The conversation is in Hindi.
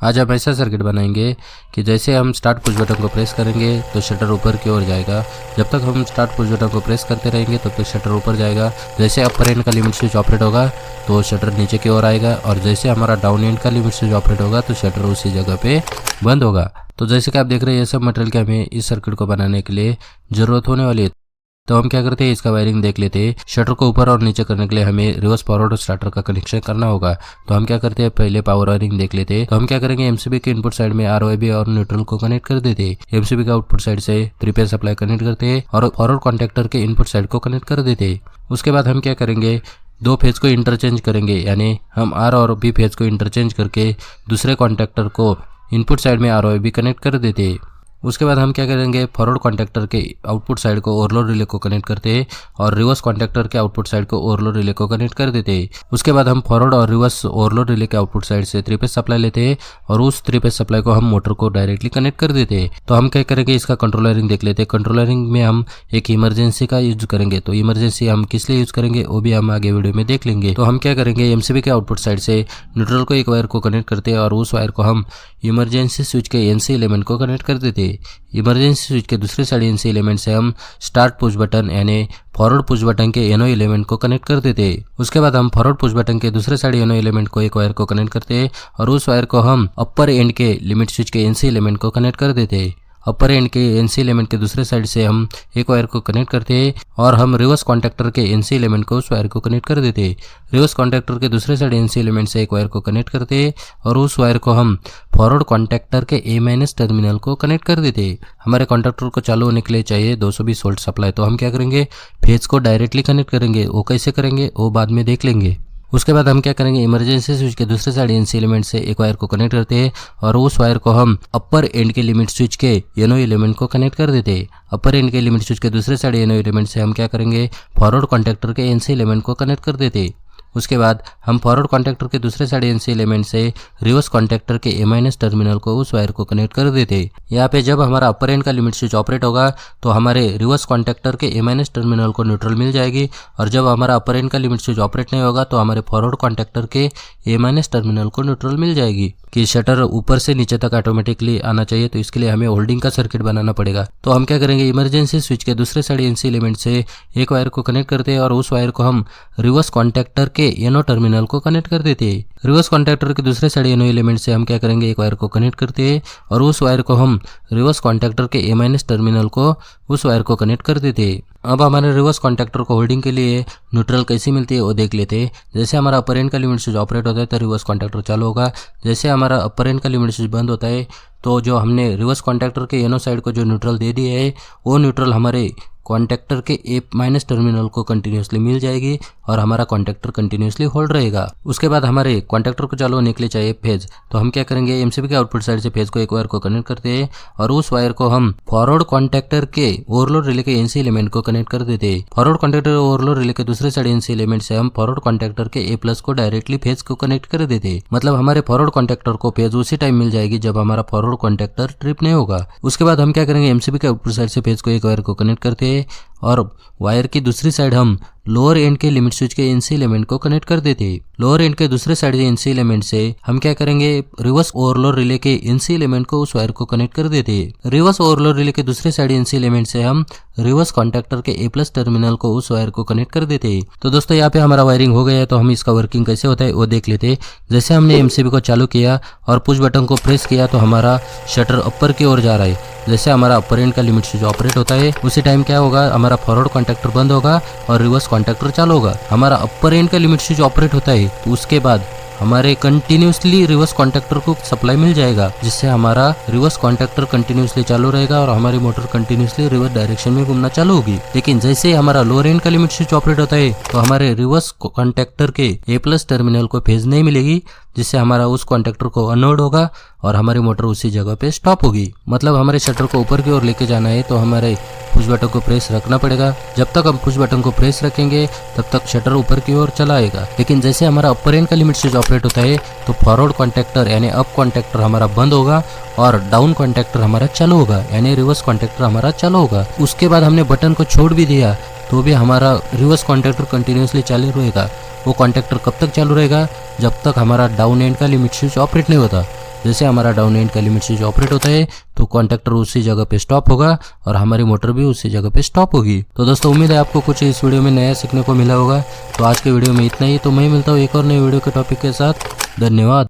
आज हम ऐसा सर्किट बनाएंगे कि जैसे हम स्टार्ट पुश बटन को प्रेस करेंगे तो शटर ऊपर की ओर जाएगा। जब तक हम स्टार्ट पुश बटन को प्रेस करते रहेंगे तब तक शटर ऊपर जाएगा। जैसे अपर एंड का लिमिट स्विच ऑपरेट होगा तो शटर नीचे की ओर आएगा, और जैसे हमारा डाउन एंड का लिमिट स्विच ऑपरेट होगा तो शटर उसी जगह पे बंद होगा। तो जैसे कि आप देख रहे हैं, ये सब मटेरियल के हमें इस सर्किट को बनाने के लिए ज़रूरत होने वाली है। तो हम क्या करते हैं, इसका वायरिंग देख लेते हैं। शटर को ऊपर और नीचे करने के लिए हमें रिवर्स फॉरवर्ड और स्टार्टर का कनेक्शन करना होगा। तो हम क्या करते हैं, पहले पावर वायरिंग देख लेते हैं। तो हम क्या करेंगे, एमसीबी के इनपुट साइड में आरओआईबी और न्यूट्रल को कनेक्ट कर देते हैं। एमसीबी का आउटपुट साइड से 3 फेज सप्लाई कनेक्ट करते हैं और फॉरवर्ड कॉन्टैक्टर के इनपुट साइड को कनेक्ट कर देते हैं। उसके बाद हम क्या करेंगे, 2 फेज को इंटरचेंज करेंगे, यानी हम आर और बी फेज को इंटरचेंज करके दूसरे कॉन्टैक्टर को इनपुट साइड में आरओआईबी कनेक्ट कर देते हैं। उसके बाद हम क्या करेंगे, फॉरवर्ड कॉन्टैक्टर के आउटपुट साइड को ओवरलोड रिले को कनेक्ट करते हैं और रिवर्स कॉन्टैक्टर के आउटपुट साइड को ओवरलोड रिले को कनेक्ट कर देते हैं। उसके बाद हम फॉरवर्ड और रिवर्स ओवरलोड रिले के आउटपुट साइड से 3 फेज सप्लाई लेते हैं और उस 3 फेज सप्लाई को हम मोटर को डायरेक्टली कनेक्ट कर देते हैं। तो हम क्या करेंगे, इसका कंट्रोलरिंग देख लेते हैं। कंट्रोलरिंग में हम एक इमरजेंसी का यूज करेंगे। तो इमरजेंसी हम किस लिए यूज करेंगे वो भी हम आगे वीडियो में देख लेंगे। तो हम क्या करेंगे, एमसीबी के आउटपुट साइड से न्यूट्रल को एक वायर को कनेक्ट करते हैं और उस वायर को हम इमरजेंसी स्विच के एनसी एलिमेंट को कनेक्ट कर देते हैं। इमरजेंसी स्विच के दूसरे साइड एनसी एलिमेंट से हम स्टार्ट पुश बटन यानी फॉरवर्ड पुश बटन के एनओ एलिमेंट को कनेक्ट कर देते हैं। उसके बाद हम फॉरवर्ड पुश बटन के दूसरे साइड एनओ एलिमेंट को एक वायर को कनेक्ट करते हैं और उस वायर को हम अपर एंड के लिमिट स्विच के एनसी एलिमेंट को कनेक्ट कर देते हैं। अपर एंड के एनसी एलिमेंट के दूसरे साइड से हम एक वायर को कनेक्ट करते हैं और हम रिवर्स कॉन्टैक्टर के एनसी एलिमेंट को उस वायर को कनेक्ट कर देते हैं। रिवर्स कॉन्टैक्टर के दूसरे साइड एनसी एलिमेंट से एक वायर को कनेक्ट करते हैं और उस वायर को हम फॉरवर्ड कॉन्टैक्टर के ए- टर्मिनल को कनेक्ट कर देते हैं। हमारे कॉन्टैक्टर को चालू होने के लिए चाहिए 220 वोल्ट सप्लाई। तो हम क्या करेंगे, फेज को डायरेक्टली कनेक्ट करेंगे। वो कैसे करेंगे वो बाद में देख लेंगे। उसके बाद हम क्या करेंगे, इमरजेंसी स्विच के दूसरे साइड एनसी एलिमेंट से एक वायर को कनेक्ट करते हैं और उस वायर को हम अपर एंड के लिमिट स्विच के एनओ एलिमेंट को कनेक्ट कर देते हैं। अपर एंड के लिमिट स्विच के दूसरे साइड एनओ एलिमेंट से हम क्या करेंगे, फॉरवर्ड कॉन्टैक्टर के एनसी एलिमेंट को कनेक्ट कर देते हैं। उसके बाद हम फॉरवर्ड कॉन्टैक्टर के दूसरे साइड एनसी एलिमेंट से रिवर्स कॉन्टैक्टर के ए- टर्मिनल को उस वायर को कनेक्ट कर देते हैं। यहाँ पे जब हमारा अपर एंड का लिमिट स्विच ऑपरेट होगा तो हमारे रिवर्स कॉन्टैक्टर के ए- टर्मिनल को न्यूट्रल मिल जाएगी, और जब हमारा अपर एंड का लिमिट स्विच ऑपरेट नहीं होगा तो हमारे फॉरवर्ड कॉन्टैक्टर के ए- टर्मिनल को न्यूट्रल मिल जाएगी। कि शटर ऊपर से नीचे तक ऑटोमेटिकली आना चाहिए, तो इसके लिए हमें होल्डिंग का सर्किट बनाना पड़ेगा। तो हम क्या करेंगे, इमरजेंसी स्विच के दूसरे साइड एनसी एलिमेंट से एक वायर को कनेक्ट करते हैं और उस वायर को हम रिवर्स कॉन्टैक्टर के एनओ टर्मिनल को कनेक्ट कर देते हैं। रिवर्स कॉन्टैक्टर के दूसरे साइड एनओ एलिमेंट से हम क्या करेंगे, एक वायर को कनेक्ट करते हैं और उस वायर को हम रिवर्स कॉन्टैक्टर के ए- टर्मिनल को उस वायर को कनेक्ट कर देते हैं। अब हमारे रिवर्स कॉन्टैक्टर को होल्डिंग के लिए न्यूट्रल कैसी मिलती है वो देख लेते हैं। जैसे हमारा अपर एंड का लिमिट स्विच ऑपरेट होता है तो रिवर्स कॉन्टैक्टर चालू होगा। जैसे हमारा अपर एंड का लिमिट स्विच बंद होता है तो जो हमने रिवर्स कॉन्टैक्टर के एनो साइड को जो न्यूट्रल दे दिया है वो न्यूट्रल हमारे कॉन्टैक्टर के ए- टर्मिनल को कंटिन्यूसली मिल जाएगी और हमारा कॉन्टैक्टर कंटिन्यूसली होल्ड रहेगा। उसके बाद हमारे कॉन्टैक्टर को चालू होने के लिए चाहिए फेज। तो हम क्या करेंगे, एमसीबी के आउटपुट साइड से फेज को एक वायर को कनेक्ट करते हैं और उस वायर को हम फॉरवर्ड कॉन्टैक्टर के ओवरलोड रिले के एनसी एलिमेंट को कनेक्ट कर देते हैं। फॉरवर्ड कॉन्टैक्टर ओवरलोड रिले के दूसरे साइड एनसी एलिमेंट से हम फॉरवर्ड कॉन्टैक्टर के ए+ को डायरेक्टली फेज को कनेक्ट कर देते हैं। मतलब हमारे फॉरवर्ड कॉन्टैक्टर को फेज उसी टाइम मिल जाएगी जब हमारा फॉरवर्ड कॉन्टैक्टर ट्रिप नहीं होगा। उसके बाद हम क्या करेंगे, एमसीबी के आउटपुट साइड से फेज को एक वायर को कनेक्ट करते हैं और वायर की दूसरी साइड हम लोअर एंड के लिमिट स्विच के एनसी एलिमेंट को कनेक्ट कर देते हैं। लोअर एंड के दूसरे साइड एनसी एलिमेंट से हम क्या करेंगे, रिवर्स ओवरलोड रिले के एनसी एलिमेंट को उस वायर को कनेक्ट कर देते हैं। रिवर्स ओवरलोड रिले के दूसरे साइड एनसी एलिमेंट से हम रिवर्स कॉन्टैक्टर के ए+ टर्मिनल को उस वायर को कनेक्ट कर देते हैं। तो दोस्तों यहाँ पे हमारा वायरिंग हो गया है, तो हम इसका वर्किंग कैसे होता है वो देख लेते हैं। जैसे हमने एमसीबी को चालू किया और पुश बटन को प्रेस किया तो हमारा शटर अपर की ओर जा रहा है। जैसे हमारा अपर एंड का लिमिट स्विच ऑपरेट होता है उसी टाइम क्या होगा, हमारा फॉरवर्ड कॉन्टैक्टर बंद होगा और रिवर्स कॉन्टैक्टर चालू होगा। हमारा अपर एंड का लिमिट स्विच ऑपरेट होता है तो उसके बाद हमारे कंटिन्यूसली रिवर्स कॉन्टैक्टर को सप्लाई मिल जाएगा, जिससे हमारा रिवर्स कॉन्टैक्टर कंटिन्यूसली चालू रहेगा और हमारी मोटर कंटिन्यूसली रिवर्स डायरेक्शन में घूमना चालू होगी। लेकिन जैसे हमारा लोअर एंड का लिमिट स्विच ऑपरेट होता है तो हमारे रिवर्स कॉन्टैक्टर के ए+ टर्मिनल को फेज नहीं मिलेगी, जिससे हमारा उस कॉन्टैक्टर को अनलोड होगा और हमारी मोटर उसी जगह पे स्टॉप होगी। मतलब हमारे शटर को ऊपर की ओर लेके जाना है तो हमारे पुश बटन को प्रेस रखना पड़ेगा। जब तक हम पुश बटन को प्रेस रखेंगे तब तक शटर ऊपर की ओर चला आएगा। लेकिन जैसे हमारा अपर एंड का लिमिट स्विच ऑपरेट होता है तो फॉरवर्ड कॉन्टैक्टर यानी अप कॉन्टैक्टर हमारा बंद होगा और डाउन कॉन्टैक्टर हमारा चालू होगा, यानी रिवर्स कॉन्टैक्टर हमारा चालू होगा। उसके बाद हमने बटन को छोड़ भी दिया तो भी हमारा रिवर्स कॉन्टैक्टर कंटिन्यूसली चालू रहेगा। वो कॉन्टैक्टर कब तक चालू रहेगा, जब तक हमारा डाउन एंड का लिमिट स्विच ऑपरेट नहीं होता। जैसे हमारा डाउन एंड का लिमिट स्विच ऑपरेट होता है तो कॉन्टैक्टर उसी जगह पे स्टॉप होगा और हमारी मोटर भी उसी जगह पे स्टॉप होगी। तो दोस्तों उम्मीद है आपको कुछ इस वीडियो में नया सीखने को मिला होगा। तो आज के वीडियो में इतना ही। तो मैं मिलता हूँ एक और नई वीडियो के टॉपिक के साथ। धन्यवाद।